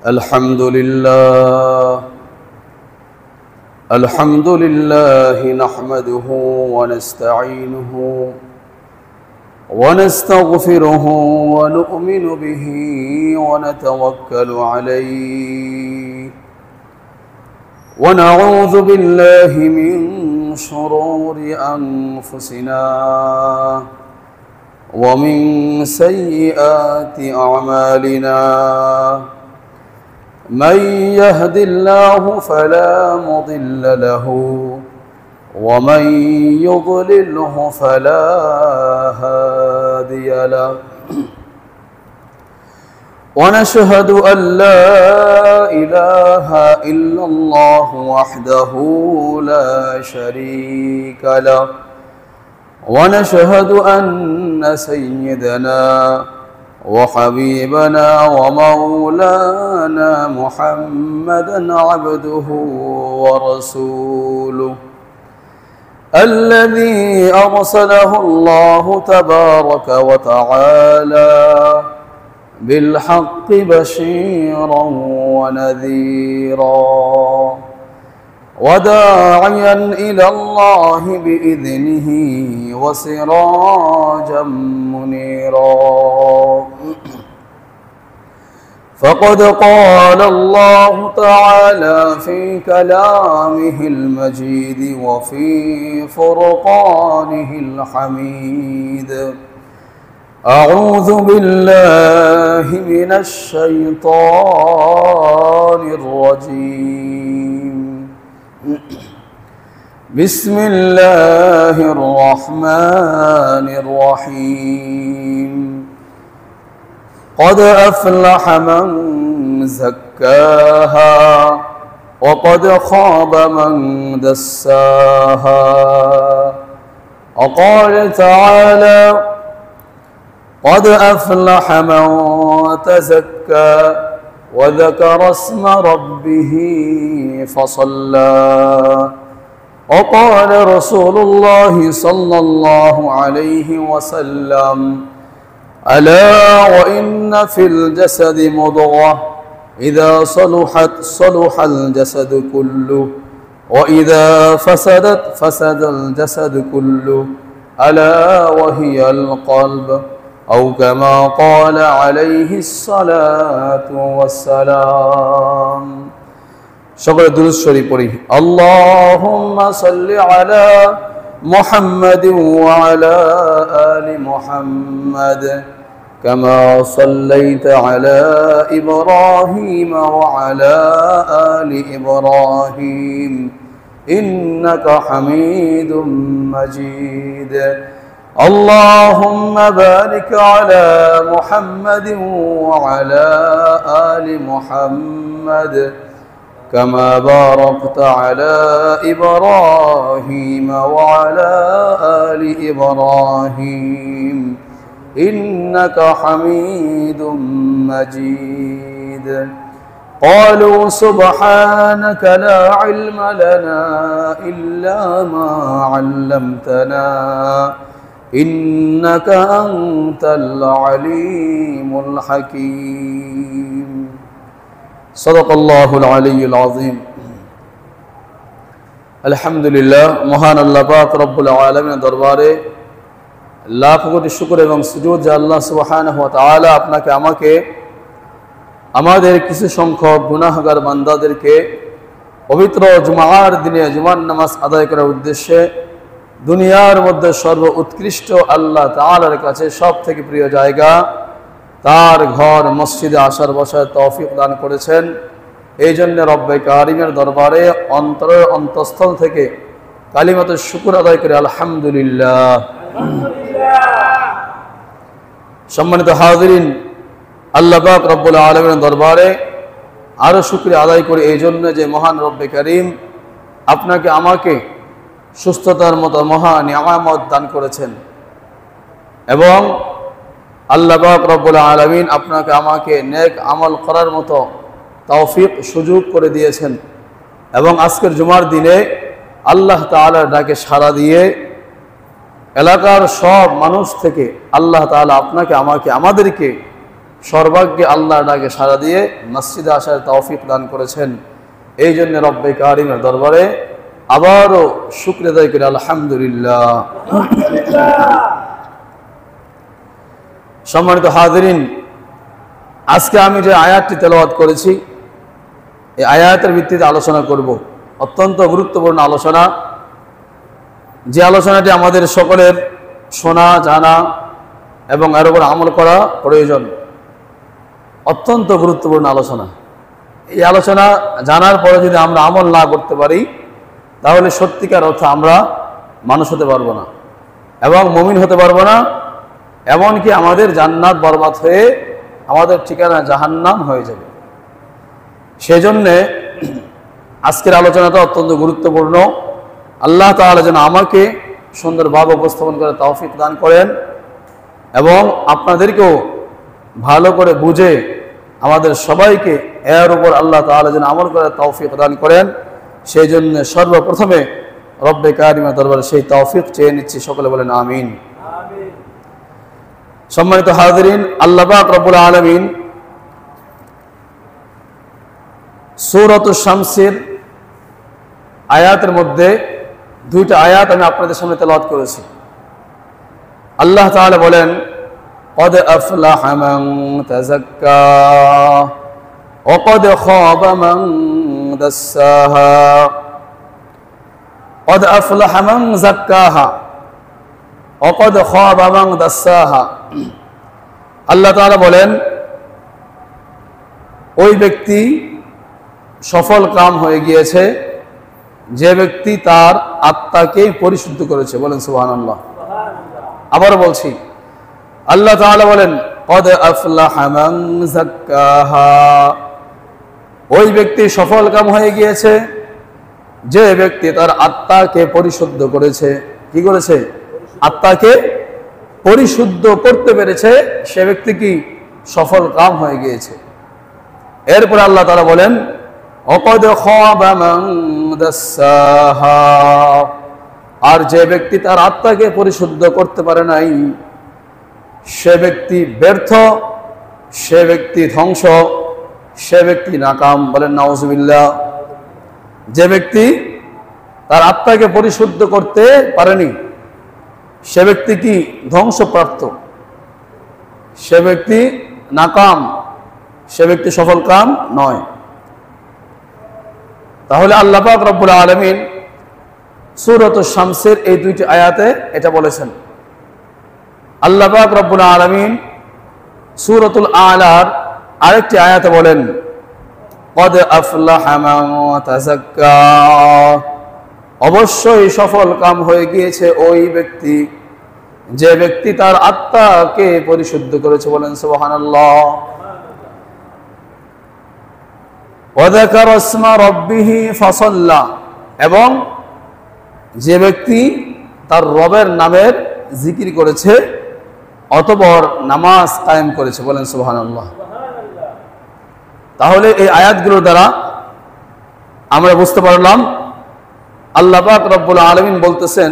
الحمد لله نحمده ونستعينه ونستغفره ونؤمن به ونتوكل عليه ونعوذ بالله من شرور أنفسنا ومن سيئات أعمالنا من يهد الله فلا مضل له ومن يضلله فلا هادي له ونشهد أن لا إله إلا الله وحده لا شريك له ونشهد أن سيدنا وحبيبنا ومولانا محمدا عبده ورسوله الذي أرسله الله تبارك وتعالى بالحق بشيرا ونذيرا وداعيا إلى الله بإذنه وسراجا منيرا فقد قال الله تعالى في كلامه المجيد وفي فرقانه الحميد أعوذ بالله من الشيطان الرجيم بسم الله الرحمن الرحيم قد أفلح من زكاها وقد خاب من دساها وقال تعالى قد أفلح من تزكى وذكر اسم ربه فصلى وقال رسول الله صلى الله عليه وسلم ألا وإن في الجسد مضغة إذا صلحت صلح الجسد كله وإذا فسدت فسد الجسد كله ألا وهي القلب أو كما قال عليه الصلاة والسلام شكرا درود شريف পড়ি اللهم صل على محمد وعلى آل محمد كما صليت على إبراهيم وعلى آل إبراهيم إنك حميد مجيد اللهم بارك على محمد وعلى آل محمد كما باركت على إبراهيم وعلى آل إبراهيم إنك حميد مجيد قالوا سبحانك لا علم لنا إلا ما علمتنا إنك أنت العليم الحكيم صدق الله العلي العظيم الحمد لله মহান আল্লাহ পাক রব্বুল আলামিনের দরবারে লাখ কোটি শুকর এবং সুজুদ যে আল্লাহ সুবহানাহু ওয়া তাআলা আপনাকে আমাকে আমাদের কিছু সংখ্যক গুনাহগার বান্দাদেরকে পবিত্র জুমার দিনে জুমার নামাজ আদায় করার উদ্দেশ্যে দুনিয়ার মধ্যে সর্ব উৎকৃষ্ট আল্লাহ তাআলার কাছে সবথেকে প্রিয় জায়গা তার ঘর মসজিদে আসার বসার তৌফিক দান করেছেন। এই জন্য রব্বে কারিমের দরবারে অন্তরের অন্তঃস্থল থেকে কালিমাতে শুকর আদায় করে আলহামদুলিল্লাহ। সম্মানিত হাজিরিন, আল্লাহ পাক রব্বুল আলামিনের দরবারে আরও শুকরিয়া আদায় করে এই জন্য যে মহান রব্বে কারিম আপনাকে আমাকে সুস্থতার মতো মহা নিয়ামত দান করেছেন এবং আল্লাহ পাক রব্বুল আলামিন আপনাকে আমাকে নেক আমল করার মতো তৌফিক সুযোগ করে দিয়েছেন এবং আজকের জুমার দিনে আল্লাহ তাআলার ডাকে সাড়া দিয়ে এলাকার সব মানুষ থেকে আল্লাহ তাআলা আপনাকে আমাকে আমাদেরকে সর্বাগ্যে আল্লাহর ডাকে সাড়া দিয়ে মসজিদে আসার তৌফিক দান করেছেন। এই জন্য রব্বে কারিমের দরবারে আবারও শুকরিয়া আদায় করি, আলহামদুলিল্লাহ। সম্মানিত হাজিরিন, আজকে আমি যে আয়াতটি তেলাওয়াত করেছি এই আয়াতের ভিত্তিতে আলোচনা করব। অত্যন্ত গুরুত্বপূর্ণ আলোচনা, যে আলোচনাটি আমাদের সকলের শোনা, জানা এবং এর উপর আমল করা প্রয়োজন। অত্যন্ত গুরুত্বপূর্ণ আলোচনা। এই আলোচনা জানার পরে যদি আমরা আমল না করতে পারি তাহলে সত্যিকার অর্থে আমরা মানুষ হতে পারবো না এবং মুমিন হতে পারবো না, এমনকি আমাদের জান্নাত বরবাদ হয়ে আমাদের ঠিকানা জাহান্নাম হয়ে যাবে। সেজন্যে আজকের আলোচনাটা অত্যন্ত গুরুত্বপূর্ণ। আল্লাহ তাআলা যেন আমাকে সুন্দরভাবে উপস্থাপন করে তৌফিক দান করেন এবং আপনাদেরকেও ভালো করে বুঝে আমাদের সবাইকে এর উপর আল্লাহ তাআলা যেন আমল করে তৌফিক দান করেন। সেই জন্য সর্বপ্রথমে রব্বে কারিমের দরবারে সেই তৌফিক চেয়ে নিচ্ছি। সকলে বলেন আমিন। সম্মানিত হাজিরিন, আল্লাহ পাক রব্বুল আলামিন সূরাতুশ শামসের আয়াতের মধ্যে দুইটা আয়াত আমি আপনাদের সামনে তেলাওয়াত করেছি। আল্লাহ তাআলা বলেন, قد أفلح من تزكى وقد خاب من دساها قد أفلح من زكاها وقد خاب من دساها। আল্লাহ তাআলা বলেন, ওই ব্যক্তি সফল কাম হয়ে গিয়েছে যে ব্যক্তি তার আত্মাকে পরিশুদ্ধ করেছে। বলেন সুবহানাল্লাহ। আবারও বলছি, আল্লাহ তাআলা বলেন, قد أفلح من زكاها, ওই ব্যক্তি সফল কাম হয়ে গিয়েছে যে ব্যক্তি তার আত্মাকে পরিশুদ্ধ করেছে। কি করেছে? আত্মাকে পরিশুদ্ধ করতে পেরেছে, সে ব্যক্তি কি সফল কাম হয়ে গিয়েছে। এরপর আল্লাহ তাআলা বলেন, وقد خاب من دساها, আর যে ব্যক্তি তার আত্মাকে পরিশুদ্ধ করতে পারে নাই সে ব্যক্তি ব্যর্থ, সে ব্যক্তি ধ্বংস, সে ব্যক্তি নাকাম। বলেন নাউজুবিল্লাহ। যে ব্যক্তি তার আত্মাকে পরিশুদ্ধ করতে পারেনি সে ব্যক্তি কি ধ্বংসপ্রাপ্ত, সে ব্যক্তি নাকাম, সে ব্যক্তি সফল কাম নয়। তাহলে আল্লাহ পাক রব্বুল আলামিন সূরাতুশ শামসের এই দুইটি আয়াতে এটা বলেছেন। আল্লাহ পাক রব্বুল আলামিন সূরাতুল আলার আরেকটি আয়াতে বলেন, قد أفلح من تزكى, অবশ্যই সফল কাম হয়ে গিয়েছে ওই ব্যক্তি যে ব্যক্তি তার আত্মাকে পরিশুদ্ধ করেছে। বলেন সুবহানাল্লাহ। وذكر اسم ربه فصلى, এবং যে ব্যক্তি তার রবের নামের জিকির করেছে অতঃপর নামাজ কায়েম করেছে। বলেন সুবহানাল্লাহ। তাহলে এই আয়াতগুলোর দ্বারা আমরা বুঝতে পারলাম আল্লাহ পাক রব্বুল আলামিন বলতেছেন,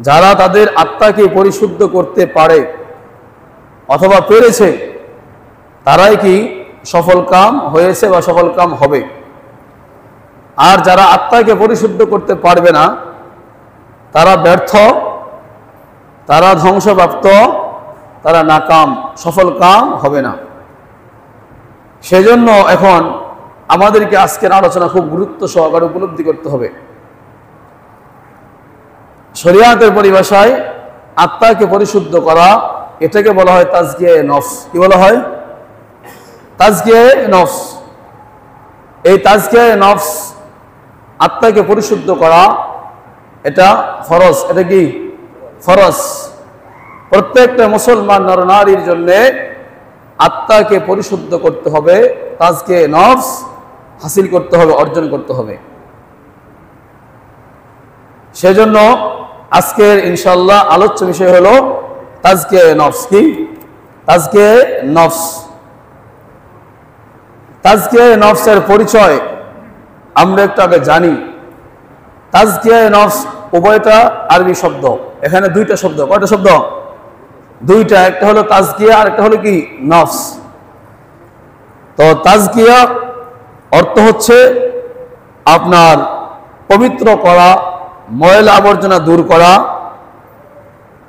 যারা তাদের আত্মাকে পরিশুদ্ধ করতে পারে অথবা পেরেছে তারাই কি সফল কাম হয়েছে বা সফল কাম হবে। আর যারা আত্মাকে পরিশুদ্ধ করতে পারবে না তারা ব্যর্থ, তারা ধ্বংসপ্রাপ্ত, তারা নাকাম, সফল কাম হবে না। সেজন্য এখন আমাদেরকে আজকের আলোচনা খুব গুরুত্ব সহকারে উপলব্ধি করতে হবে। শরিয়াতের পরিভাষায় আত্মাকে পরিশুদ্ধ করা এটাকে বলা হয় তাজকিয়ায়ে নফস। কি বলা হয়? তাজকিয়ায়ে নফস। এই তাজকিয়ায়ে নফস, আত্মাকে পরিশুদ্ধ করা, এটা ফরজ। এটা কি ফরজ? প্রত্যেকটা মুসলমান নরনারীর জন্য আত্মাকে পরিশুদ্ধ করতে হবে, তাজকিয়ায়ে নফস হাসিল করতে হবে, অর্জন করতে হবে। সেজন্য আজকের ইনশাআল্লাহ আলোচ্য বিষয় হলো তাজকিয়ায়ে নফস। কি তাজকিয়ায়ে নফস? তাজকিয়ায়ে নফসের পরিচয় আমরা একটু আগে জানি। তাজকিয়ায়ে নফস উভয়টা আরবি শব্দ। এখানে দুইটা শব্দ। কয়টা শব্দ? দুইটা, একটা হলো তাজকিয়া আর একটা হলো কি নফস। তো তাজকিয়া অর্থ হচ্ছে আপনার পবিত্র করা, ময়লা আবর্জনা দূর করা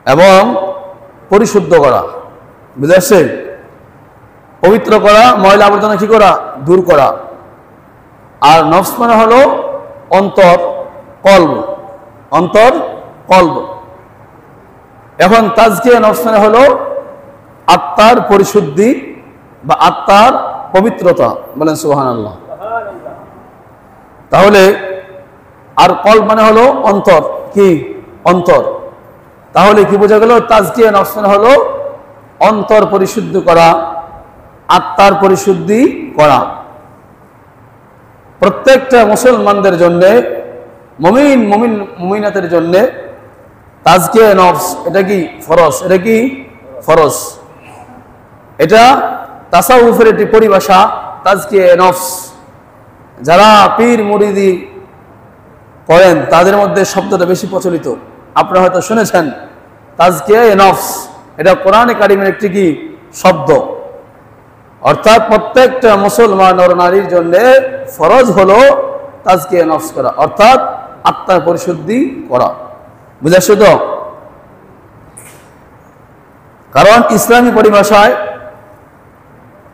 এবং পরিশুদ্ধ করা, বুঝে আসছে? পবিত্র করা, ময়লা আবর্জনা কি করা? দূর করা। আর নফস মানে হলো অন্তর, কলব, অন্তর কলব। এখন তাজকিয়া নফস মানে হলো আত্মার পরিশুদ্ধি বা আত্মার পবিত্রতা, বলেন সুবহানাল্লাহ। তাহলে আর কলব মানে হলো অন্তর, কি অন্তর। তাহলে কি বোঝা গেল? তাজকিয়া নফস মানে হলো অন্তর পরিশুদ্ধ করা, আত্মার পরিশুদ্ধি করা। প্রত্যেকটা মুসলমানদের জন্য, মুমিনাতের জন্য তাজকিয়া নফস এটা কি ফরজ, এটা কি ফরজ। এটা তাসাউফের একটি পরিভাষা, তাজকিয়া নফস। যারা পীর মুরিদি করেন তাদের মধ্যে শব্দটা বেশি প্রচলিত, আপনারা হয়তো শুনেছেন তাজকিয়া নফস। এটা কোরআনে কারিমের একটি কি শব্দ, অর্থাৎ প্রত্যেকটা মুসলমান নর নারীর জন্য ফরজ হলো তাজকিয়া নফস করা, অর্থাৎ আত্মার পরিশুদ্ধি করা, বুঝাচ্ছ তো? কারণ ইসলামী পরিভাষায়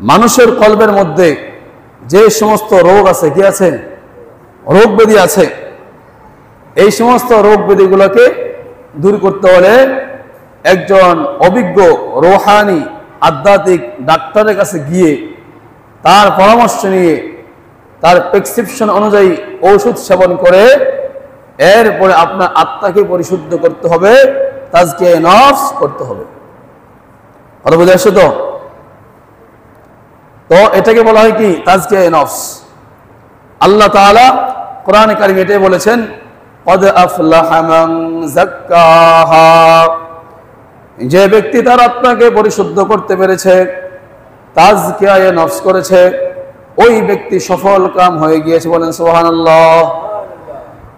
মানুষের কলবের মধ্যে যে সমস্ত রোগ আছে, কি আছে? রোগ ব্যাধি আছে। এই সমস্ত রোগ ব্যাধিগুলোকে দূর করতে হলে একজন অভিজ্ঞ রোহানি আধ্যাত্মিক ডাক্তারের কাছে গিয়ে তার পরামর্শ নিয়ে তার প্রেসক্রিপশন অনুযায়ী ঔষধ সেবন করে এরপরে আপনার আত্মাকে পরিশুদ্ধ করতে হবে, তাজকিয়া নফস করতে হবে। কথা বুঝে আসছে তো? তো এটাকে বলা হয় কি তাজকিয়া নফস। আল্লাহ তাআলা কোরআনে কারিমে এটাই বলেছেন, কদ আফলাহা মান যাক্কাহা, যে ব্যক্তি তার আত্মাকে পরিশুদ্ধ করতে পেরেছে, তাজকিয়া নফস করেছে, ওই ব্যক্তি সফল কাম হয়ে গিয়েছে, বলেন সুবহানাল্লাহ।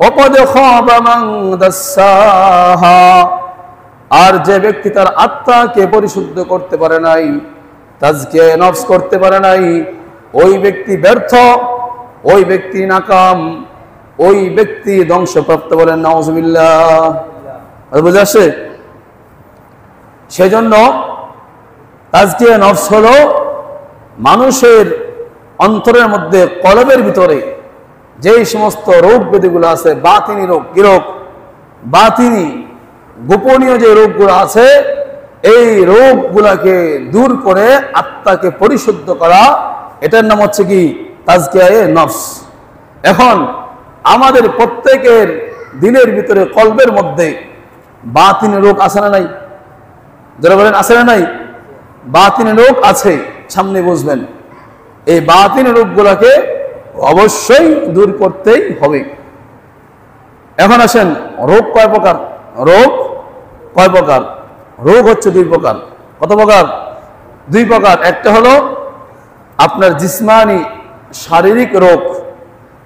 ওয়াকদ খাবা মান দাসসাহা, আর যে ব্যক্তি তার আত্মাকে পরিশুদ্ধ করতে পারে নাই, তাজকিয়া নফস করতে পারে নাই, ওই ব্যক্তি ব্যর্থ, ওই ব্যক্তি নাকাম, ওই ব্যক্তি ধ্বংসপ্রাপ্ত, বলেন নাউজুবিল্লাহ। বুঝে আসে? সেজন্য তাজকিয়া নফস হলো মানুষের অন্তরের মধ্যে, কলবের ভিতরে যেই সমস্ত রোগ ব্যাধিগুলো আছে, বাতিনি রোগ, কি রোগ? বাতিনি গোপনীয় যে রোগগুলো আছে, এই রোগগুলাকে দূর করে আত্মাকে পরিশুদ্ধ করা, এটার নাম হচ্ছে কি তাজকিয়া নফস। এখন আমাদের প্রত্যেকের দিলের ভিতরে, কলবের মধ্যে বাতিনি রোগ আছে না নাই? যারা বলেন আছে না নাই? বাতিনি রোগ আছে, সামনে বুঝবেন। এই বাতিনি রোগগুলোকে অবশ্যই দূর করতেই হবে। এখন আসেন, রোগ কয় প্রকার? রোগ কয় প্রকার? রোগ হচ্ছে দুই প্রকার। কত প্রকার? দুই প্রকার। একটা হলো আপনার জিসমানি শারীরিক রোগ,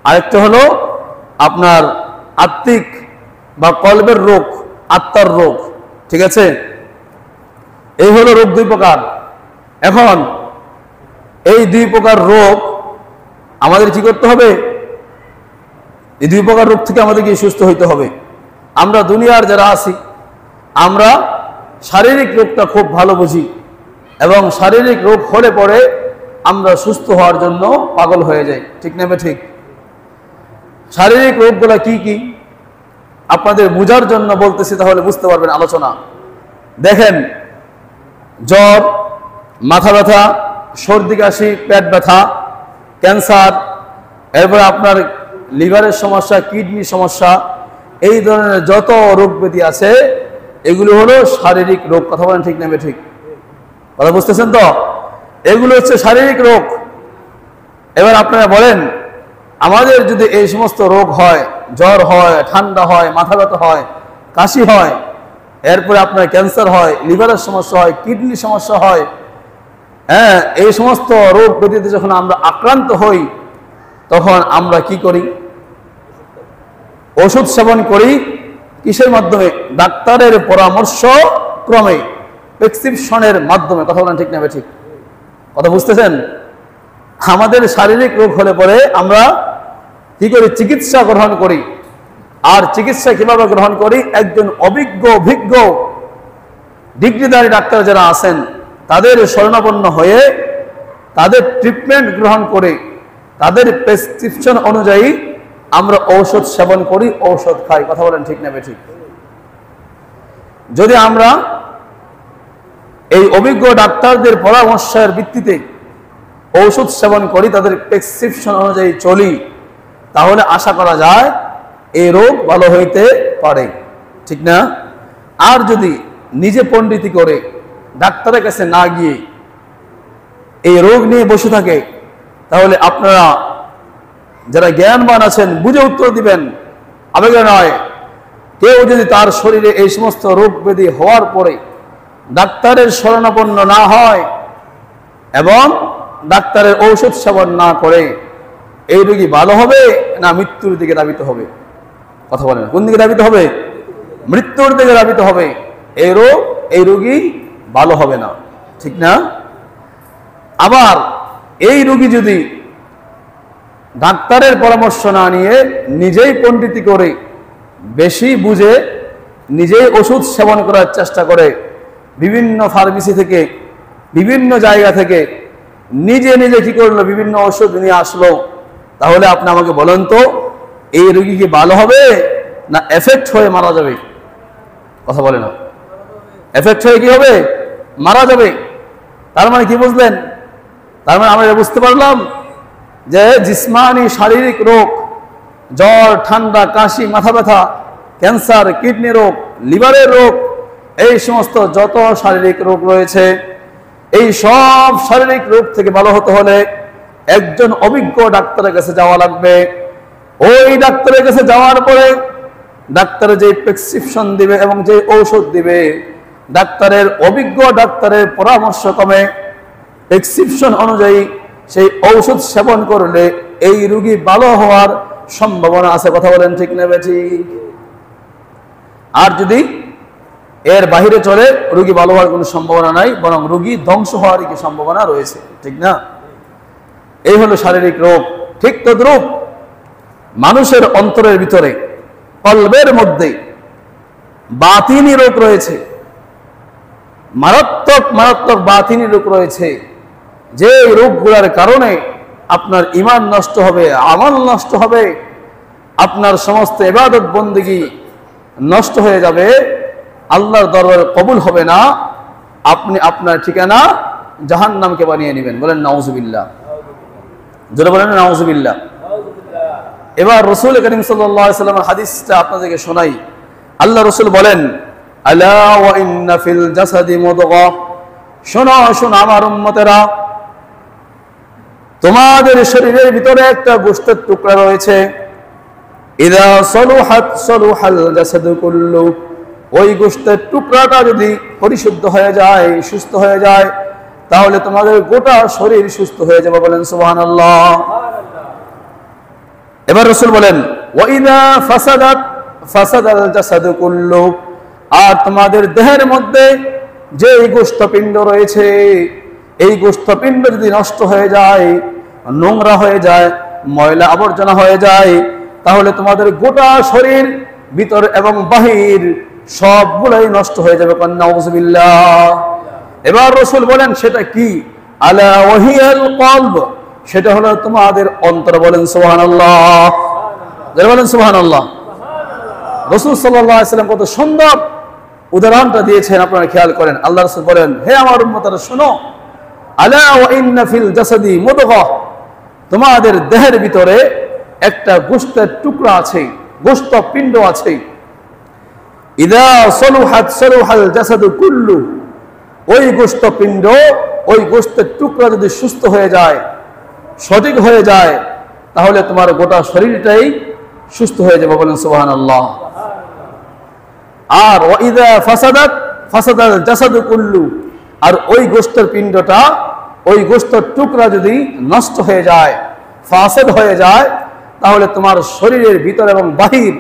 আরেকটা হলো আপনার আত্মিক বা কলবের রোগ, আত্মার রোগ। ঠিক আছে? এই হলো রোগ দুই প্রকার। এখন এই দুই প্রকার রোগ আমাদের কি করতে হবে? এই দুই প্রকার রোগ থেকে আমাদেরকে সুস্থ হইতে হবে। আমরা দুনিয়ার যারা আছি, আমরা শারীরিক রোগটা খুব ভালো বুঝি, এবং শারীরিক রোগ হলে পরে আমরা সুস্থ হওয়ার জন্য পাগল হয়ে যাই। ঠিক নেবে? ঠিক। শারীরিক রোগগুলো কি কি আপনাদের বোঝার জন্য বলতেছি, তাহলে বুঝতে পারবেন আলোচনা। দেখেন, জ্বর, মাথা ব্যথা, সর্দি কাশি, পেট ব্যথা, ক্যান্সার, এরপরে আপনার লিভারের সমস্যা, কিডনি সমস্যা, এই ধরনের যত রোগ ব্যাধি আছে, এগুলো হলো শারীরিক রোগ। কথা বলেন ঠিক নেবে? ঠিক। কথা বুঝতেছেন তো? এগুলো হচ্ছে শারীরিক রোগ। এবার আপনারা বলেন, আমাদের যদি এই সমস্ত রোগ হয়, জ্বর হয়, ঠান্ডা হয়, মাথা ব্যথা হয়, কাশি হয়, এরপরে আপনার ক্যান্সার হয়, লিভারের সমস্যা হয়, কিডনি সমস্যা হয়, হ্যাঁ, এই সমস্ত রোগ ব্যাধিতে যখন আমরা আক্রান্ত হই, তখন আমরা কি করি? ওষুধ সেবন করি। কিসের মাধ্যমে? ডাক্তারের পরামর্শ ক্রমে। প্রেসক্রিপশনের মাধ্যমে। কথা বলেন ঠিক না ঠিক? কথা বুঝতেছেন? আমাদের শারীরিক রোগ হলে পরে আমরা কি করি? চিকিৎসা গ্রহণ করি। আর চিকিৎসা কিভাবে গ্রহণ করি? একজন অভিজ্ঞ ডিগ্রিধারী ডাক্তার যারা আছেন তাদের শরণাপন্ন হয়ে তাদের ট্রিটমেন্ট গ্রহণ করে তাদের প্রেসক্রিপশন অনুযায়ী আমরা ঔষধ সেবন করি, ঔষধ খাই। কথা বলেন ঠিক না ঠিক? যদি আমরা এই অভিজ্ঞ ডাক্তারদের পরামর্শের ভিত্তিতে ঔষধ সেবন করি, তাদের প্রেসক্রিপশন অনুযায়ী চলি, তাহলে আশা করা যায় এই রোগ ভালো হইতে পারে, ঠিক না? আর যদি নিজে পণ্ডিতি করে ডাক্তারের কাছে না গিয়ে এই রোগ নিয়ে বসে থাকে, তাহলে আপনারা যারা জ্ঞানবান আছেন বুঝে উত্তর দিবেন, আবেগে নয়। কেউ যদি তার শরীরে এই সমস্ত রোগ ব্যাধি হওয়ার পরে ডাক্তারের শরণাপন্ন না হয় এবং ডাক্তারের ঔষধ সেবন না করে, এই রোগী ভালো হবে না মৃত্যুর দিকে ধাবিত হবে? কথা বলেন, কোন দিকে ধাবিত হবে? মৃত্যুর দিকে ধাবিত হবে। এই রোগী ভালো হবে না, ঠিক না? আবার এই রোগী যদি ডাক্তারের পরামর্শ না নিয়ে নিজেই পণ্ডিতি করে বেশি বুঝে নিজেই ওষুধ সেবন করার চেষ্টা করে, বিভিন্ন ফার্মেসি থেকে বিভিন্ন জায়গা থেকে নিজে নিজে কি করলো, বিভিন্ন ওষুধ নিয়ে আসলো, তাহলে আপনি আমাকে বলেন তো এই রোগী কি ভালো হবে না এফেক্ট হয়ে মারা যাবে? কথা বলে না, এফেক্ট হয়ে কি হবে? মারা যাবে। তার মানে কি বুঝলেন? তার মানে আমরা বুঝতে পারলাম যে জিসমানি শারীরিক রোগ, জ্বর, ঠান্ডা, কাশি, মাথা ব্যথা, ক্যান্সার, কিডনি রোগ, লিভারের রোগ, এই সমস্ত যত শারীরিক রোগ রয়েছে, এই সব শারীরিক রোগ থেকে ভালো হতে হলে একজন অভিজ্ঞ ডাক্তারের কাছে যাওয়া লাগবে। ওই ডাক্তারের কাছে যাওয়ার পরে ডাক্তারের যে প্রেসক্রিপশন দিবে এবং যে ঔষধ দিবে, ডাক্তারের অভিজ্ঞ ডাক্তারের পরামর্শক্রমে প্রেসক্রিপশন অনুযায়ী সেই ঔষধ সেবন করলে এই রোগী ভালো হওয়ার সম্ভাবনা আছে। কথা বলেন ঠিক না ঠিক? আর যদি এর বাহিরে চলে, রোগী ভালো হওয়ার কোনো সম্ভাবনা নাই, বরং রোগী ধ্বংস হওয়ারই কি সম্ভাবনা রয়েছে, ঠিক না? এই হলো শারীরিক রোগ। ঠিক তদ্রূপ মানুষের অন্তরের ভিতরে, কলবের মধ্যে বাতিনি রোগ রয়েছে, মারাত্মক মারাত্মক বাতিনি রোগ রয়েছে, যে রোগগুলোর কারণে আপনার ঈমান নষ্ট হবে, আমল নষ্ট হবে, আপনার সমস্ত ইবাদত বন্দেগী নষ্ট হয়ে যাবে, আল্লাহর দরবারে কবুল হবে না, আপনি আপনার ঠিকানা জাহান্নামকে বানিয়ে নেবেন। বলেন নাউজুবিল্লাহ, জোরে বলেন নাউজুবিল্লাহ। এবার রাসূল করিম সাল্লাল্লাহু আলাইহি ওয়াসাল্লামের হাদিসটা আপনাদেরকে শোনাই। আল্লাহ রাসূল বলেন, আলা ওয়া ইন্না ফিল জাসাদি মুদগা, শোনো শোনো আমার উম্মতেরা, তোমাদের শরীরের ভিতরে একটা গোশতের টুকরা রয়েছে, ইযা সলুহাত সলুহাল জাসাদু কুল্লু, ওই গোশতের টুকরাটা যদি পরিশুদ্ধ হয়ে যায়, সুস্থ হয়ে যায়, তাহলে তোমাদের গোটা শরীর সুস্থ হয়ে যাবে। বলেন সুবহানাল্লাহ। এবার রাসূল বলেন, ওয়া ইযা ফাসাদাত ফাসাদাল জাসাদু কুল্লু, আর তোমাদের দেহের মধ্যে যে গোশতপিণ্ড রয়েছে, এই গোশতপিণ্ড যদি নষ্ট হয়ে যায়, নোংরা হয়ে যায়, ময়লা আবর্জনা হয়ে যায়, তাহলে তোমাদের গোটা শরীর ভিতর এবং বাহির সবগুলাই নষ্ট হয়ে যাবে। নাউযুবিল্লাহ। এবার রাসূল বলেন, সেটা কি? আলা ওয়াহিয়াল কলব, সেটা হলো তোমাদের অন্তর। বলেন সুবহানাল্লাহ, যারা বলেন সুবহানাল্লাহ। রাসূল সাল্লাল্লাহু আলাইহি ওয়াসাল্লাম কত সুন্দর উদাহরণটা দিয়েছেন, আপনারা খেয়াল করেন। আল্লাহ রাসূল বলেন, হে আমার উম্মতরা শোনো, আলা ওয়া ইন্না ফিল জাসাদি মুদগা, তোমাদের দেহের ভিতরে একটা গোশতের টুকরা আছে, গোশতপিণ্ড আছে, ইযা সলুহাত সলুহাল জাসাদু কুল্লু, ওই গোশতপিণ্ড, ওই গোশতের টুকরা যদি সুস্থ হয়ে যায়, সঠিক হয়ে যায়, তাহলে তোমার গোটা শরীরটাই সুস্থ হয়ে যাবে। বলেন সুবহানাল্লাহ। আর ওয়া ইযা ফাসাদাত ফাসাদাল জাসাদু কুল্লু, আর ওই গোশতের পিণ্ডটা, ওই গোশতের টুকরা যদি নষ্ট হয়ে যায়, ফাসাদ হয়ে যায়, তাহলে তোমার শরীরের ভিতর এবং বাহির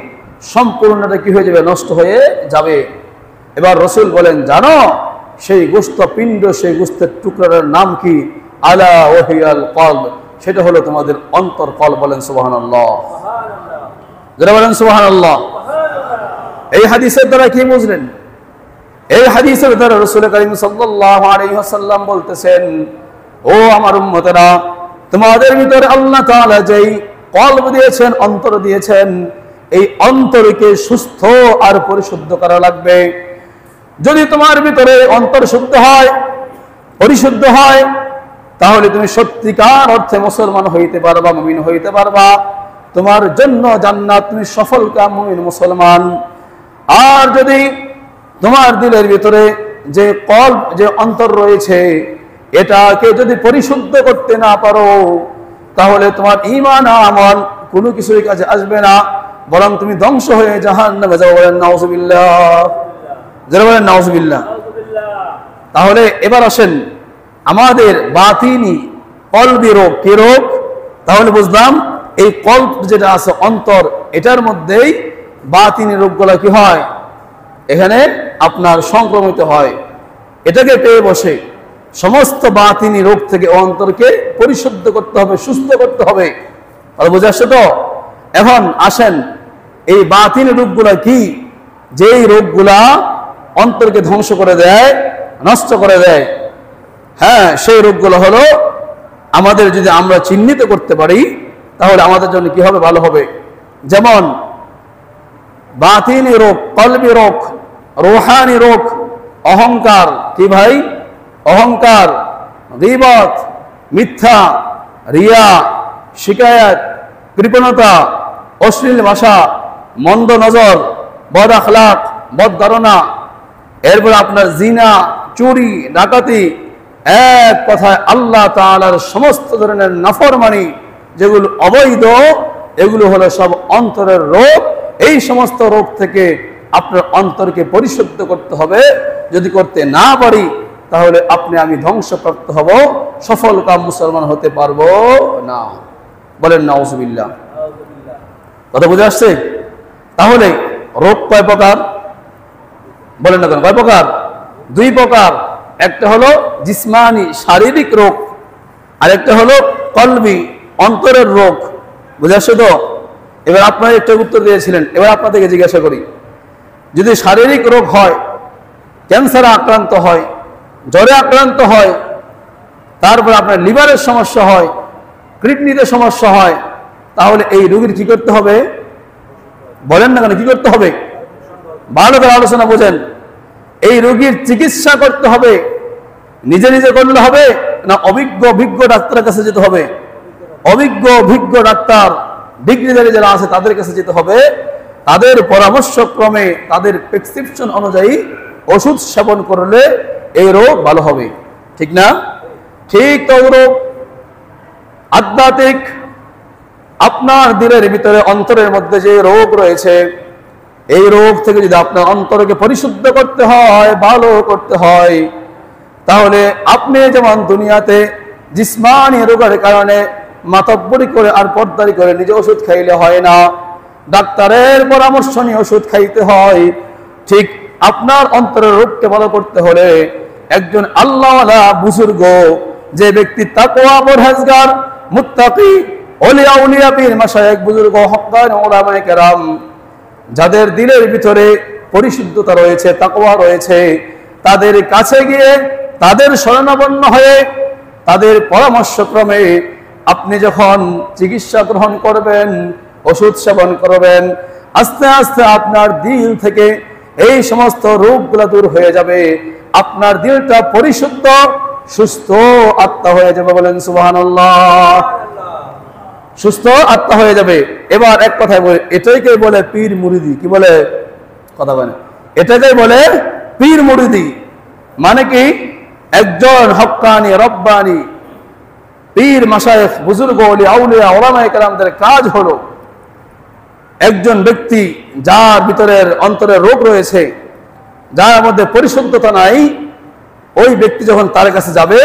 সম্পূর্ণটা কি হয়ে যাবে? নষ্ট হয়ে যাবে। এবার রাসূল বলেন, জানো সেই গোস্ত পিণ্ড, সেই গোস্তের টুকরার নাম কি? আলা ওহিয়াল কলব, সেটা হলো তোমাদের অন্তর কলব। বলেন সুবহানাল্লাহ, যারা বলেন সুবহানাল্লাহ। এই হাদিসের দ্বারা কি বুঝলেন? এই হাদিসের দ্বারা রাসূল কারীম সাল্লাল্লাহু আলাইহি ওয়াসাল্লাম বলতেছেন, ও আমার উম্মতেরা, তোমাদের ভিতরে আল্লাহ তাআলা যেই কলব দিয়েছেন, অন্তর দিয়েছেন, এই অন্তরকে সুস্থ আর পরিশুদ্ধ করা লাগবে। যদি তোমার ভিতরে অন্তর শুদ্ধ হয়, পরিশুদ্ধ হয়, তাহলে তুমি সত্যিকার অর্থে মুসলমান হইতে পারবা, মুমিন হইতে পারবা। তোমার জন্য জান্নাত, তুমি সফলকাম মুমিন মুসলমান। আর যদি তোমার দিলের ভিতরে যে কলব, যে অন্তর রয়েছে, এটাকে যদি পরিশুদ্ধ করতে না পারো, তাহলে তোমার ঈমান আমল কোনো কিছুই কাজে আসবে না, বরং তুমি ধ্বংস হয়ে জাহান্নামে যাবে। বলেন নাউযুবিল্লাহ, যারা বলেন নাউযুবিল্লাহ। তাহলে এবার আসেন আমাদের বাতিনি কলবি রোগ, কি রোগ? তাহলে বুঝলাম এই কলব যেটা আছে, অন্তর, এটার মধ্যেই বাতিনি রোগগুলো কি হয়? এখানে আপনার সংক্রমিত হয়। এটাকে পেয়ে বসে সমস্ত বাতিনি রোগ থেকে অন্তরকে পরিশুদ্ধ করতে হবে, সুস্থ করতে হবে। আর বুঝে আসছে তো? এখন আসেন এই বাতিনি রোগগুলা কি, যেই রোগগুলা অন্তরকে ধ্বংস করে দেয়, নষ্ট করে দেয়। হ্যাঁ, সেই রোগগুলো হলো আমাদের, যদি আমরা চিহ্নিত করতে পারি তাহলে আমাদের জন্য কি হবে? ভালো হবে। যেমন বাতিনি রোগ, কলবি রোগ, রূহানি রোগ, অহংকার। কি ভাই? অহংকার, গীবত, মিথ্যা, রিয়া, শিকায়াত, কৃপণতা, অশ্লীল ভাষা, মন্দ নজর, বদ আখলাক, বদ ধারণা, এরপর আপনার জিনা, চুরি, ডাকাতি, এক কথায় আল্লাহ তাআলার সমস্ত ধরনের নাফরমানি, যেগুলো অবৈধ, এগুলো হলো সব অন্তরের রোগ। এই সমস্ত রোগ থেকে আপনার অন্তরকে পরিশুদ্ধ করতে হবে। যদি করতে না পারি তাহলে আপনি আমি ধ্বংসপ্রাপ্ত হব, সফল কাম মুসলমান হতে পারবো না। বলেন নাউযুবিল্লাহ। কথা বুঝে আসছে? তাহলে রোগ কয় প্রকার? বলেন না কেন? কয় প্রকার? দুই প্রকার। একটা হলো জিসমানি, শারীরিক রোগ, আর একটা হলো কলবি, অন্তরের রোগ। বুঝে আসছে তো? এবার আপনারা একটা উত্তর দিয়েছিলেন, এবার আপনাদেরকে জিজ্ঞাসা করি, যদি শারীরিক রোগ হয়, ক্যান্সারে আক্রান্ত হয়, জ্বরে আক্রান্ত হয়, তারপর আপনার লিভারের সমস্যা হয়, কিডনিতে সমস্যা হয়, তাহলে এই রোগীর কি করতে হবে? বলেন না কেন? কি করতে হবে? ভালো করে আলোচনা বোঝেন। এই রোগীর চিকিৎসা করতে হবে, নিজে নিজে করলে হবে না অভিজ্ঞ ডাক্তারের কাছে যেতে হবে? অভিজ্ঞ ডাক্তার, ডিগ্রিধারী যারা আছে তাদের কাছে যেতে হবে। তাদের পরামর্শক্রমে, তাদের প্রেসক্রিপশন অনুযায়ী ওষুধ সেবন করলে এই রোগ ভালো হবে। ঠিক না? ঠিক তদ্রূপ আধ্যাত্মিক, আপনার দিলের ভিতরে, অন্তরের মধ্যে যে রোগ রয়েছে, এই রোগ থেকে যদি আপনার অন্তরকে পরিশুদ্ধ করতে হয়, ভালো করতে হয়, তাহলে আপনি যেমন দুনিয়াতে জিসমানি রোগের কারণে মাতব্বরি করে আর পর্দারি করে নিজে ওষুধ খাইলে হয় না, ডাক্তারের পরামর্শ নিয়ে ওষুধ খাইতে হয়। ঠিক আপনার অন্তরের রোগকে ভালো করতে হলে একজন আল্লাহওয়ালা বুজুর্গ, যে ব্যক্তি তাকওয়া, পরহেজগার, মুত্তাকি, ওলিয়া, উলিয়া, পীর, মাশায়েখ, বুজুর্গ, হক্কান, উলামায়ে কেরাম, যাদের দিলের ভিতরে পরিশুদ্ধতা রয়েছে, তাকওয়া রয়েছে, তাদের কাছে গিয়ে, তাদের শরণাপন্ন হয়ে, তাদের পরামর্শক্রমে আপনি যখন চিকিৎসা গ্রহণ করবেন, ওষুধ সেবন করবেন, আস্তে আস্তে আপনার দিল থেকে এই সমস্ত রোগগুলো দূর হয়ে যাবে। আপনার দিলটা পরিশুদ্ধ, সুস্থ আত্মা হয়ে যাবে। বলেন সুবহানাল্লাহ। সুস্থ আত্মা হয়ে যাবে। এবার এক কথায় বলে, এটাকে বলে পীর মুরিদি। কি বলে? কথা বলে, এটাকে বলে পীর মুরিদি। মানে কি? একজন হক্কানি, রব্বানি পীর, মাশায়েখ, বুজুর্গ, ওলিয়া, আউলিয়া, উলামায়ে কেরামদের কাজ হলো একজন ব্যক্তি যার ভিতরের অন্তরের রোগ রয়েছে, যার মধ্যে পরিশুদ্ধতা নাই, ওই ব্যক্তি যখন তার কাছে যাবে,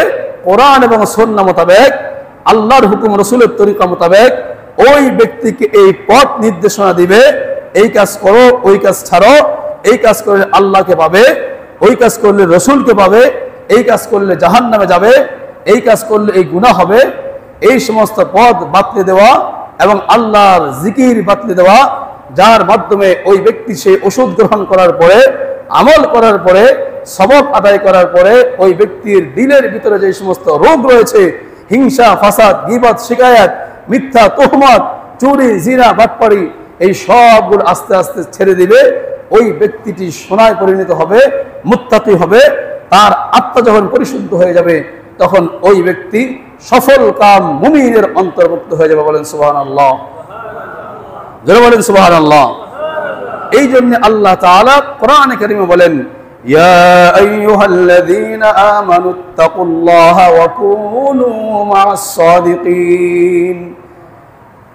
কোরআন এবং সুন্নাহ মোতাবেক, আল্লাহর হুকুম, রাসূলের তরিকা মোতাবেক ওই ব্যক্তিকে এই পথ নির্দেশনা দিবে, এই কাজ করো, ওই কাজ ছাড়ো, এই কাজ করে আল্লাহকে পাবে, ওই কাজ করলে রসুলকে পাবে, এই কাজ করলে জাহান্নামে যাবে, এই কাজ করলে এই গুনাহ হবে, এই সমস্ত পদ বাতলে দেওয়া এবং আল্লাহর জিকির বাতলে দেওয়া, যার মাধ্যমে ওই ব্যক্তি সেই ওষুধ গ্রহণ করার পরে, আমল করার পরে, সবক আদায় করার পরে ওই ব্যক্তির দিলের ভিতরে যে সমস্ত রোগ রয়েছে, হিংসা, ফাসাদ, গীবত, শিকায়াত, মিথ্যা, তোহমত, চুরি, জিনা, বাটপাড়ি, এই সবগুলো আস্তে আস্তে ছেড়ে দিবে। ওই ব্যক্তিটি সোনায় পরিণত হবে, মুত্তাকি হবে। তার আত্মা যখন পরিশুদ্ধ হয়ে যাবে তখন ওই ব্যক্তি সফল কাম মুমিনের অন্তর্ভুক্ত হয়ে যাবে। বলেন সুবহানাল্লাহ, যারা বলেন সুবহানাল্লাহ। এই জন্য আল্লাহ তাআলা কোরআনে কারীমে বলেন, ইয়া আইয়ুহাল্লাযীনা আমানুত্তাকুল্লাহা ওয়া কুনু মা'আস সাদিকিন।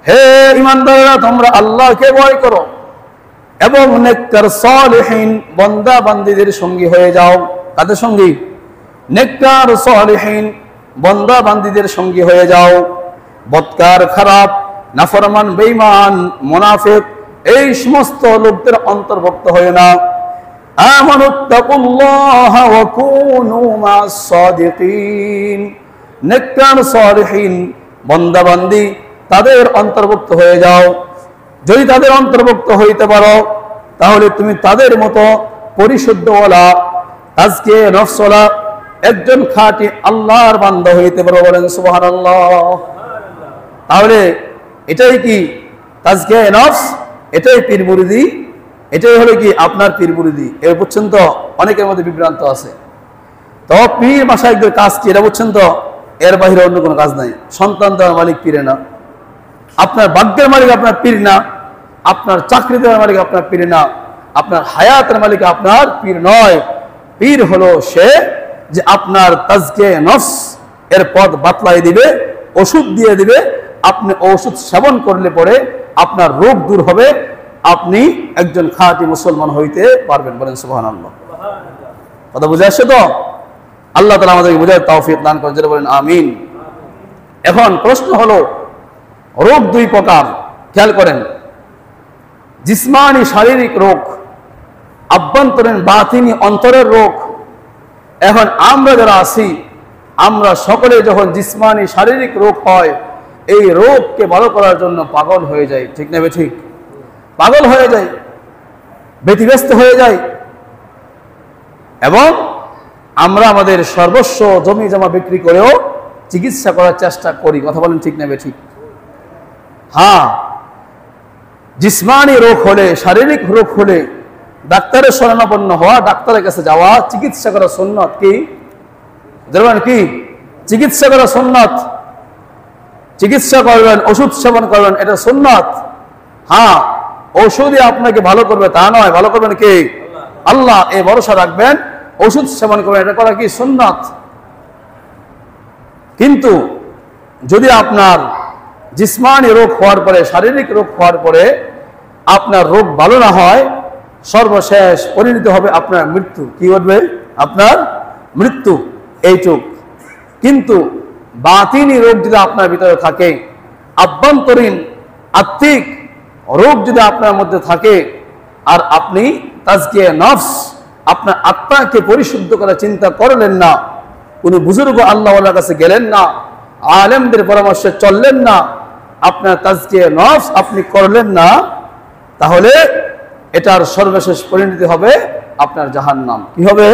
হে ঈমানদাররা, তোমরা আল্লাহকে ভয় করো এবং নেককার সালিহিন বান্দা বান্দীদের সঙ্গী হয়ে যাও। কাদের সঙ্গী? নেককার সালিহিন বান্দা বান্দীদের সঙ্গী হয়ে যাও। বদকার, খারাপ, নাফরমান, বেঈমান, মুনাফিক এই সমস্ত লোকদের অন্তর্ভুক্ত হয়ে না। আমানুত্তাকুল্লাহা ওয়া কুনু মা'আস সাদিকিন। নেককার সালিহিন বান্দা বান্দী তাদের অন্তর্ভুক্ত হয়ে যাও। যদি তাদের অন্তর্ভুক্ত হইতে পারো তাহলে তুমি তাদের মতো পরিশুদ্ধওয়ালা, তাজকিয়া নফসওয়ালা একজন খাঁটি আল্লাহর বান্দা হইতে পারো। বলেন সুবহানাল্লাহ। তাহলে এটাই কি তাজকিয়া নফস? এটাই পীর মুরিদি, এটাই হলো কি আপনার পীর মুরিদি। এর বুঝছেন তো? অনেকের মধ্যে বিভ্রান্ত আছে। তো পীর মাশায়েখদের কাজ কি এটা বুঝছেন তো? এর বাইরে অন্য কোনো কাজ নাই। সন্তান দেওয়ার মালিক পীরে না, আপনার ভাগ্যের মালিক আপনার পীর না, আপনার চাকরি দেওয়ার মালিক আপনার পীর না, আপনার হায়াতের মালিক আপনার পীর নয়। পীর হলো সে যে আপনার তাজকিয়া নফস এর পথ বাতলাই দিবে, ওষুধ দিয়ে দিবে। আপনি ওষুধ সেবন করলে পরে আপনার রোগ দূর হবে, আপনি একজন খাঁটি মুসলমান হইতে পারবেন। বলেন সুবহানাল্লাহ। কথা বুঝে আসছে তো? আল্লাহ তাআলা আমাদেরকে বুঝার তৌফিক দান করেন, যারা বলেন আমিন। এখন প্রশ্ন হলো, রোগ দুই প্রকার, খেয়াল করেন। জিসমানি শারীরিক রোগ, আভ্যন্তরীণ বাতিনি অন্তরের রোগ। এখন আমরা যারা আছি, আমরা সকলে যখন জিসমানি শারীরিক রোগ হয়, এই রোগকে ভালো করার জন্য পাগল হয়ে যায়। ঠিক না ঠিক? পাগল হয়ে যায়, ব্যতিব্যস্ত হয়ে যায় এবং আমরা আমাদের সর্বস্ব জমি জমা বিক্রি করেও চিকিৎসা করার চেষ্টা করি। কথা বলেন ঠিক না ঠিক? হ্যাঁ, জিসমানি রোগ হলে, শারীরিক রোগ হলে ডাক্তারের শরণাপন্ন হওয়া, ডাক্তারের কাছে যাওয়া, চিকিৎসা করা সুন্নত। কি জানেন? কি চিকিৎসা করা সুন্নত। চিকিৎসা করবেন, ওষুধ সেবন করবেন, এটা সুন্নত। হ্যাঁ, ওষুধই আপনাকে ভালো করবে তা নয়, ভালো করবেন কে? আল্লাহ। এই ভরসা রাখবেন, ওষুধ সেবন করবেন, এটা করা কি সুন্নত। কিন্তু যদি আপনার জিসমানি রোগ হওয়ার পরে, শারীরিক রোগ হওয়ার পরে আপনার রোগ ভালো না হয়, সর্বশেষ পরিণত হবে আপনার মৃত্যু। কি ঘটবে? আপনার মৃত্যু, এইটুক। কিন্তু বাতিনি রোগ যদি আপনার ভিতরে থাকে, আভ্যন্তরীণ আত্মিক রোগ যদি আপনার মধ্যে থাকে, আর আপনি তাজকিয়া নফস, আপনার আত্মাকে পরিশুদ্ধ করার চিন্তা করলেন না, কোনো বুজুর্গ আল্লাহওয়ালার কাছে গেলেন না, আলেমদের পরামর্শে চললেন না, আপনার তাজকিয়া নফস আপনি করলেন না, তাহলে এটার সর্বশেষ পরিণতি হবে আপনার জাহান্নাম। কি হবে?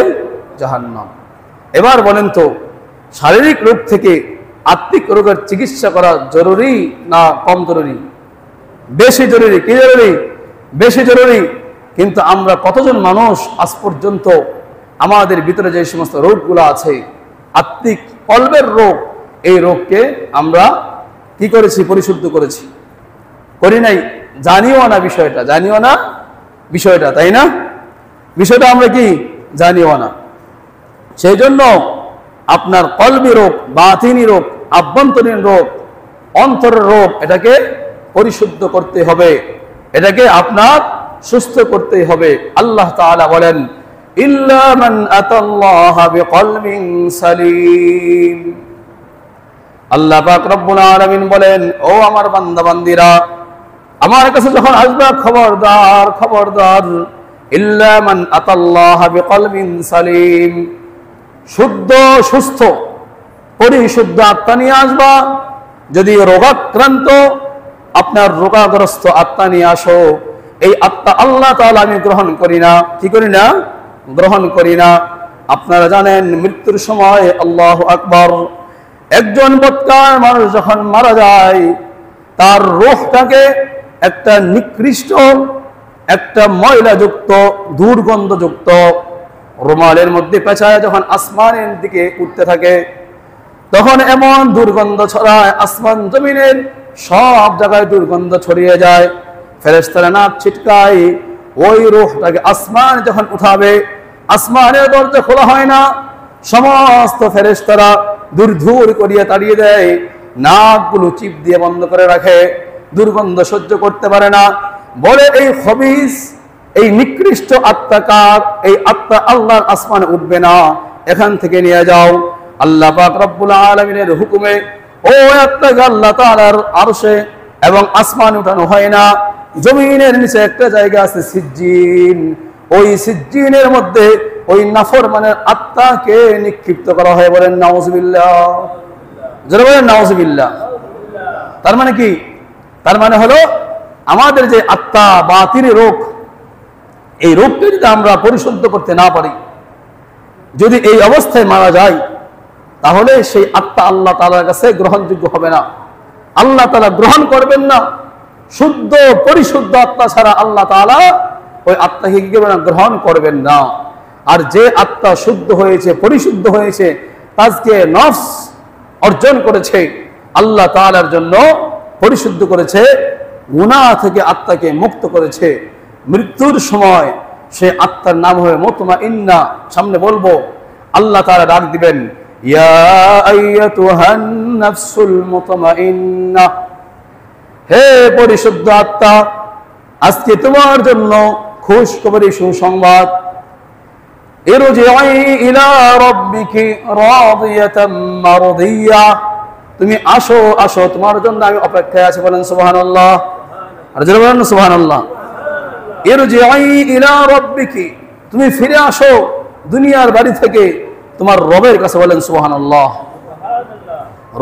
জাহান্নাম। এবার বলেন তো, শারীরিক রোগ থেকে আত্মিক রোগের চিকিৎসা করা জরুরি না কম জরুরি? বেশি জরুরি। কি জরুরি? বেশি জরুরি। কিন্তু আমরা কতজন মানুষ আজ পর্যন্ত আমাদের ভিতরে যে সমস্ত রোগগুলো আছে, আত্মিক কলবের রোগ, এই রোগকে আমরা কি করেছি? পরিশুদ্ধ করেছি? করি নাই। জানিও না বিষয়টা, জানিও না বিষয়টা, তাই না? বিষয়টা আমরা কি জানিও না। সেই জন্য আপনার কলবি রোগ, বাতিনি রোগ, আভ্যন্তরীণ রোগ, অন্তরের রোগ, এটাকে পরিশুদ্ধ করতে হবে, এটাকে আপনার সুস্থ করতে হবে। আল্লাহ তাআলা বলেন, ইল্লা মান আতাল্লাহা বিকলবিন সালিম। আল্লাহ পাক রব্বুল আলামিন বলেন, ও আমার বান্দা বান্দীরা, আমার কাছে যখন আসবে, খবরদার খবরদার, ইল্লা মান আতাল্লাহ বিকলবিন সালিম, শুদ্ধ সুস্থ পরিশুদ্ধ আত্মা নিয়ে আসবা। যদি রোগাক্রান্ত আপনার রোগাগ্রস্ত আত্মা নিয়ে আসো, এই আত্মা আল্লাহ তাআলা আমি গ্রহণ করি না। কি করি না? গ্রহণ করি না। আপনারা জানেন মৃত্যুর সময় আল্লাহু আকবার, একজন বৎকার মানুষ যখন মারা যায় তার রূহটাকে একটা নিকৃষ্ট, একটা ময়লাযুক্ত, দুর্গন্ধযুক্ত রুমালের মধ্যে পেঁচায় যখন আসমানের দিকে উঠতে থাকে, তখন এমন দুর্গন্ধ ছড়ায়, আসমান জমিনের সব জায়গায় দুর্গন্ধ ছড়িয়ে যায়। ফেরেশতারা নাক ছিটকায়, ওই রূহটাকে আসমান যখন উঠাবে, আসমানের দরজা খোলা হয় না, সমস্ত ফেরেশতারা দূর দূর করিয়ে তাড়িয়ে দেয়, নাকগুলো চিপ দিয়ে বন্ধ করে রাখে, দুর্গন্ধ সহ্য করতে পারে না। বলে এই খবিস, এই নিকৃষ্ট আত্মা কার? এই আত্মা আল্লাহর আসমানে উঠবে না, এখান থেকে নিয়ে যাও। আল্লাহ পাক রব্বুল আলামিনের হুকুমে ওই আত্মাকে আল্লাহ তাআলার আরশে এবং আসমান উঠানো হয় না, জমিনের নিচে একটা জায়গা আছে সিজ্জিন, ওই সিজ্জিনের মধ্যে ওই নাফরমানের আত্মাকে নিক্ষিপ্ত করা হয়। বলেন নাউজুবিল্লাহ, যারা বলেন নাউজুবিল্লাহ। তার মানে কি? তার মানে হলো আমাদের যে আত্মা বাতিনি রোগ, এই রোগকে যদি আমরা পরিশুদ্ধ করতে না পারি, যদি এই অবস্থায় মারা যায়, তাহলে সেই আত্মা আল্লাহ তাআলার কাছে গ্রহণযোগ্য হবে না, আল্লাহ তাআলা গ্রহণ করবেন না। শুদ্ধ পরিশুদ্ধ আত্মা ছাড়া আল্লাহ তাআলা ওই আত্মাকে কি করবেন না? গ্রহণ করবেন না। আর যে আত্মা শুদ্ধ হয়েছে, পরিশুদ্ধ হয়েছে, তাজকে নফস অর্জন করেছে, আল্লাহ তাআলার জন্য পরিশুদ্ধ করেছে, গুনাহ থেকে আত্মাকে মুক্ত করেছে, মৃত্যুর সময় সে আত্মার নাম হবে মুতমাইন্না। সামনে বলবো, আল্লাহ তাআলা ডাক দিবেন, ইয়া আইয়াতুহান নাফসুল মুতমাইন্না, হে পরিশুদ্ধ আত্মা, আজকে তোমার জন্য খুশখবরি, সুসংবাদ। ইরজিই ইলা রাব্বিকি রাদিয়াতাম মারদিয়া, তুমি আসো, আসো, তোমার জন্য আমি অপেক্ষায় আছি। বলেন সুবহানাল্লাহ, আর যারা বলেন সুবহানাল্লাহ। ইরজিই ইলা রাব্বিকি, তুমি ফিরে আসো দুনিয়ার বাড়ি থেকে তোমার রবের কাছে। বলেন সুবহানাল্লাহ।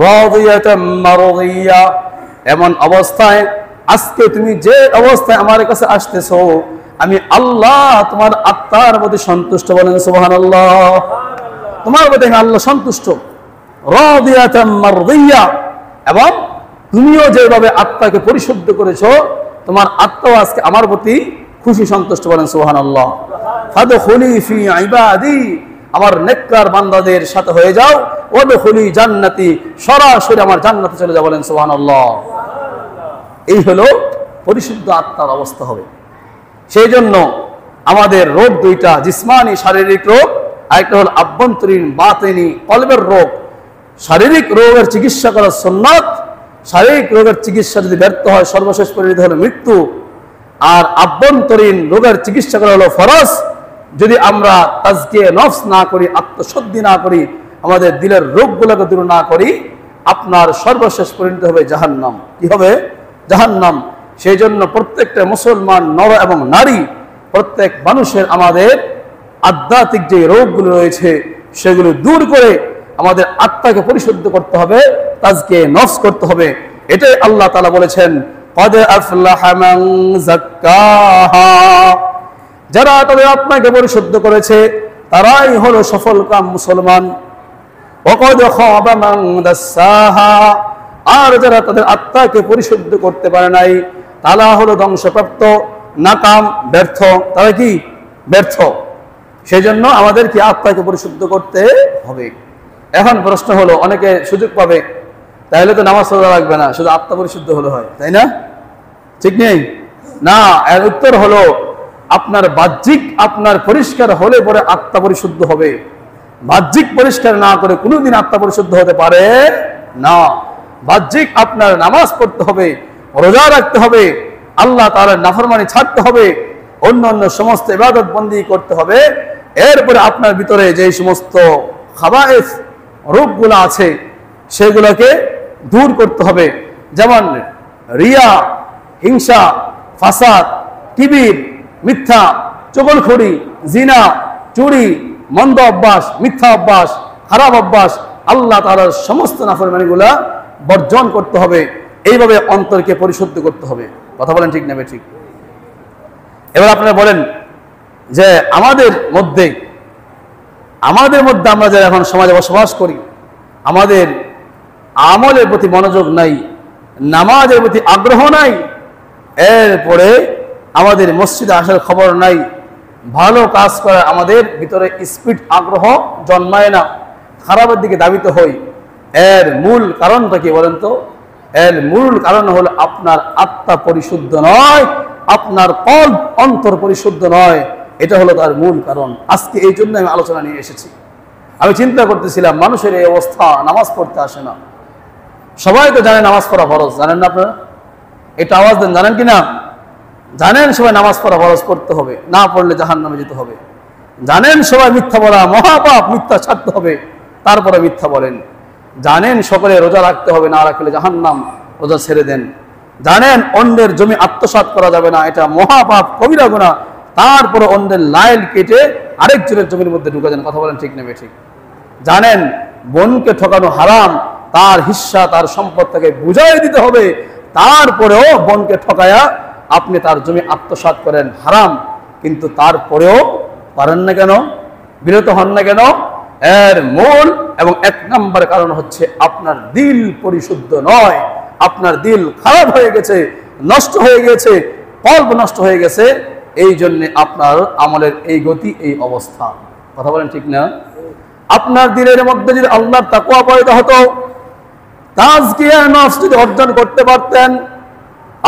রাদিয়াতাম মারদিয়া, এমন অবস্থায় আজকে তুমি যে অবস্থায় আমার কাছে আসতেছো, আমি আল্লাহ তোমার আত্মার প্রতি সন্তুষ্ট। বলেন সুবহানাল্লাহ। তোমার প্রতি আমি আল্লাহ সন্তুষ্ট। রাদিয়াতাম মারদিয়া, এবং তুমিও যেভাবে আত্মাকে পরিশুদ্ধ করেছো, তোমার আত্মাও আজকে আমার প্রতি খুশি, সন্তুষ্ট। বলেন সুবহানাল্লাহ। ফাদখুলি ফি ইবাদি, আমার নেককার বান্দাদের সাথে হয়ে যাও। ওয়াদখুলি জান্নাতি, সরাসরি আমার জান্নাতে চলে যাও। বলেন সুবহানাল্লাহ। এই হলো পরিশুদ্ধ আত্মার অবস্থা হবে। সেই জন্য আমাদের রোগ দুইটা, জিসমানি শারীরিক রোগ, আরেকটা হলো আভ্যন্তরীণ বাতিনি কলবের রোগ। শারীরিক রোগের চিকিৎসা করা সুন্নাত, শারীরিক রোগের চিকিৎসা যদি ব্যর্থ হয় সর্বশেষ পরিণতি হলো মৃত্যু। আর আভ্যন্তরীণ রোগের চিকিৎসা করা হলো ফরজ। যদি আমরা তাজকিয়ে নফস না করি, আত্মশুদ্ধি না করি, আমাদের দিলের রোগগুলোকে দূর না করি, আপনার সর্বশেষ পরিণতি হবে জাহান্নাম। কি হবে? জাহান্নাম। সেই জন্য প্রত্যেকটা মুসলমান নর এবং নারী, প্রত্যেক মানুষের আমাদের আধ্যাত্মিক যে রোগগুলো রয়েছে সেগুলো দূর করে আমাদের আত্মাকে পরিশুদ্ধ করতে হবে, তাজকিয়ে নফস করতে হবে। এটাই আল্লাহ তাআলা বলেছেন, কদ আফলাহা মান যাক্কাহা, যারা তাদের আত্মাকে পরিশুদ্ধ করেছে তারাই হলো সফলকাম মুসলমান। ওয়াকাদ খাবা মান দাসসাহা, আর যারা তাদের আত্মাকে পরিশুদ্ধ করতে পারে নাই তারা হলো ধ্বংসপ্রাপ্ত, নাকাম, ব্যর্থ। তারা কি? ব্যর্থ। সেই জন্য আমাদের কি আত্মাকে পরিশুদ্ধ করতে হবে। এখন প্রশ্ন হলো, অনেকে সুযোগ পাবে, তাহলে তো নামাজ পড়া লাগবে না, শুধু আত্মা পরিশুদ্ধ হলে হয়, তাই না? ঠিক নেই না? এর উত্তর হলো, আপনার বাহ্যিক আপনার পরিষ্কার হলে পরে আত্মা পরিশুদ্ধ হবে। বাহ্যিক পরিষ্কার না করে কোনোদিন আত্মা পরিশুদ্ধ হতে পারে না। বাহ্যিক আপনার নামাজ পড়তে হবে, রোজা রাখতে হবে, আল্লাহ তাআলার নাফরমানি ছাড়তে হবে, অন্য অন্য সমস্ত ইবাদত বন্দি করতে হবে। এরপরে আপনার ভিতরে যে সমস্ত খাবায়েস রোগগুলো আছে সেগুলোকে দূর করতে হবে। যেমন রিয়া, হিংসা, ফাসাদ, কিবির, মিথ্যা, চগলখড়ি, জিনা, চুরি, মন্দ অভ্যাস, মিথ্যা অভ্যাস, খারাপ অভ্যাস, আল্লাহ তাআলার সমস্ত নাফরমানিগুলা বর্জন করতে হবে। এইভাবে অন্তরকে পরিশুদ্ধ করতে হবে। কথা বলেন ঠিক না ঠিক? এবার আপনারা বলেন যে আমাদের মধ্যে আমরা যারা এখন সমাজে বসবাস করি, আমাদের আমলের প্রতি মনোযোগ নাই, নামাজের প্রতি আগ্রহ নাই, এরপরে আমাদের মসজিদে আসার খবর নাই, ভালো কাজ করার আমাদের ভিতরে স্পিড আগ্রহ জন্মায় না, খারাপের দিকে ধাবিত হই। এর মূল কারণটা কি বলেন তো? এর মূল কারণ হলো আপনার আত্মা পরিশুদ্ধ নয়, আপনার কল্প অন্তর পরিশুদ্ধ নয়। এটা হলো তার মূল কারণ। আজকে এই জন্য আমি আলোচনা নিয়ে এসেছি। আমি চিন্তা করতেছিলাম মানুষের এই অবস্থা, নামাজ পড়তে আসে না। সবাই তো জানেন নামাজ পড়া ফরজ, জানেন না আপনারা? এটা আওয়াজ দেন, জানেন কি না? জানেন সবাই নামাজ পড়া ফরজ, পড়তে হবে, না পড়লে জাহান্নামে যেতে হবে। জানেন সবাই মিথ্যা বলা মহাপাপ, মিথ্যা ছাড়তে হবে, তারপরে মিথ্যা বলেন। জানেন সকলে রোজা রাখতে হবে, না রাখলে জাহান্নাম, রোজা ছেড়ে দেন। জানেন অন্যের জমি আত্মসাৎ করা যাবে না, এটা মহাপাপ, কবিরা গুনাহ, তারপরে অন্যের লাইন কেটে আরেকজনের জমির মধ্যে ঢুকে দেন। কথা বলেন ঠিক না ঠিক? জানেন বোনকে ঠকানো হারাম, তার হিস্সা, তার সম্পদ তাকে বুঝাই দিতে হবে, তারপরেও বোনকে ঠকায়া আপনি তার জমি আত্মসাৎ করেন, হারাম। কিন্তু তারপরেও পারেন না কেন? বিরত হন না কেন? এর মূল এবং এক নম্বর কারণ হচ্ছে আপনার দিল পরিশুদ্ধ নয়। আপনার দিল খারাপ হয়ে গেছে, নষ্ট হয়ে গেছে, কল্প নষ্ট হয়ে গেছে। এই জন্য আপনার আমলের এই গতি, এই অবস্থা। কথা বলেন ঠিক না? আপনার দিলের মধ্যে যদি আল্লাহর তাকওয়া পয়দা হতো, তাজকিয়া নফস যদি অর্জন করতে পারতেন,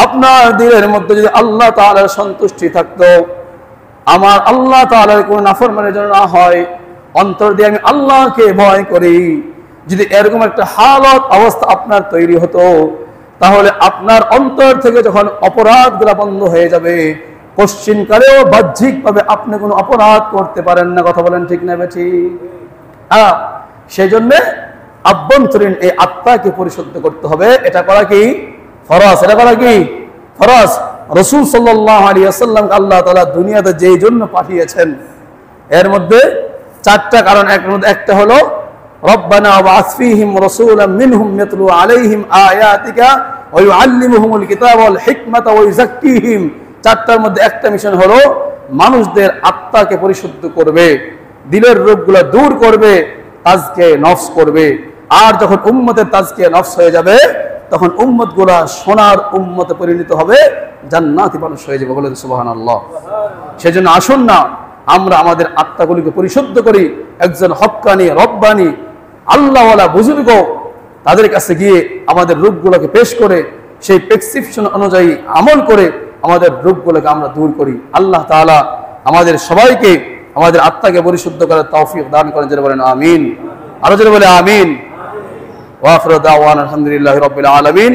আপনার দিলের মধ্যে যদি আল্লাহ তাআলার সন্তুষ্টি থাকতো, আমার আল্লাহ তাআলার কোনো নাফরমানের জন্য না হয়, অন্তর দিয়ে আমি আল্লাহকে ভয় করি, যদি এরকম একটা হালত অবস্থা আপনার তৈরি হতো, তাহলে আপনার অন্তর থেকে যখন অপরাধগুলো বন্ধ হয়ে যাবে, পশ্চিমকালেও বাহ্যিকভাবে আপনি কোনো অপরাধ করতে পারেন না। কথা বলেন ঠিক না ঠিক? হ্যাঁ, সেই জন্য আভ্যন্তরীণ এই আত্মাকে পরিশুদ্ধ করতে হবে। এটা করা কি ফরজ? এটা করা কি ফরজ? রাসূল সাল্লাল্লাহু আলাইহি ওয়াসাল্লামকে আল্লাহ তাআলা দুনিয়াতে যেই জন্য পাঠিয়েছেন, এর মধ্যে চারটা কারণ। এর মধ্যে একটা হলো রব্বানা ওয়াবআস ফীহিম রাসূলাম মিনহুম ইয়াতলু আলাইহিম আয়াতিকা ওয়া ইউআল্লিমুহুমুল কিতাবা ওয়াল হিকমাতা ওয়া ইউযাক্কিহিম। চারটার মধ্যে একটা মিশন হলো মানুষদের আত্মাকে পরিশুদ্ধ করবে, দিলের রোগগুলো দূর করবে, তাজকে নফস করবে। আর যখন উম্মতের তাজকে নফস হয়ে যাবে, তখন উম্মত গুলা সোনার উম্মতে পরিণত হবে, জান্নাতি মানুষ হয়ে যাবে। বলেন সুবহানাল্লাহ। সেজন্য আসুন না আমরা আমাদের আত্মাগুলিকে পরিশুদ্ধ করি। একজন হক্কানি, রব্বানি, আল্লাহওয়ালা বুজুর্গ, তাদের কাছে গিয়ে আমাদের রূপগুলোকে পেশ করে সেই প্রেসক্রিপশন অনুযায়ী আমল করে আমাদের রূপগুলোকে আমরা দূর করি। আল্লাহ তাআলা আমাদের সবাইকে আমাদের আত্মাকে পরিশুদ্ধ করার তৌফিক দান করেন। যারা বলেন আমিন, আরো যারা বলে আমিন। ওয়া আখিরু দাওয়ানা আলহামদুলিল্লাহি রাব্বিল আলামিন।